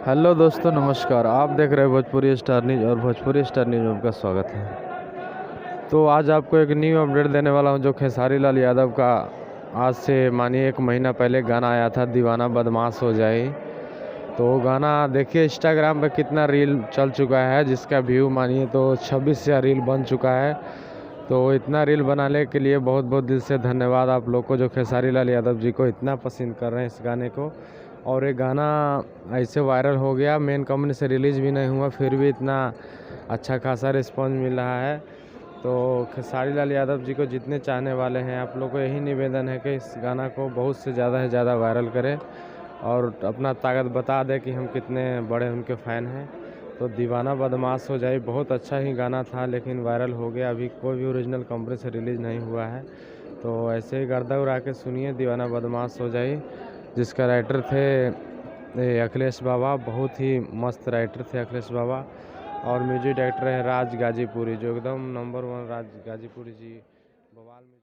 Hello दोस्तों, नमस्कार। आप देख रहे हैं भोजपुरी स्टार न्यूज़ और भोजपुरी स्टार न्यूज़ में आपका स्वागत है। तो आज आपको एक न्यू अपडेट देने वाला हूं, जो खेसारी लाल यादव का आज से मानिए 1 महीना पहले गाना आया था, दीवाना बदमाश हो जाए। तो वो गाना देखिए इंस्टाग्राम पे कितना रील चल चुका है, जिसका व्यू मानिए तो 26,000 रील बन चुका है। तो इतना रील बनाने के लिए बहुत बहुत दिल से धन्यवाद आप लोग को, जो खेसारी लाल यादव जी को इतना पसंद कर रहे हैं इस गाने को। और ये गाना ऐसे वायरल हो गया, मेन कंपनी से रिलीज़ भी नहीं हुआ, फिर भी इतना अच्छा खासा रिस्पॉन्स मिल रहा है। तो खेसारी लाल यादव जी को जितने चाहने वाले हैं, आप लोग को यही निवेदन है कि इस गाना को बहुत से ज़्यादा वायरल करें और अपना ताकत बता दें कि हम कितने बड़े उनके फ़ैन हैं। तो दीवाना बदमाश हो जाए बहुत अच्छा ही गाना था, लेकिन वायरल हो गया। अभी कोई भी ओरिजिनल कंपनी से रिलीज़ नहीं हुआ है। तो ऐसे ही गर्दा उड़ा के सुनिए दीवाना बदमाश हो जाए, जिसका राइटर थे अखिलेश बाबा। बहुत ही मस्त राइटर थे अखिलेश बाबा। और म्यूजिक डायरेक्टर है राज गाजीपुरी, जो एकदम नंबर 1 राज गाजीपुरी जी बवाल में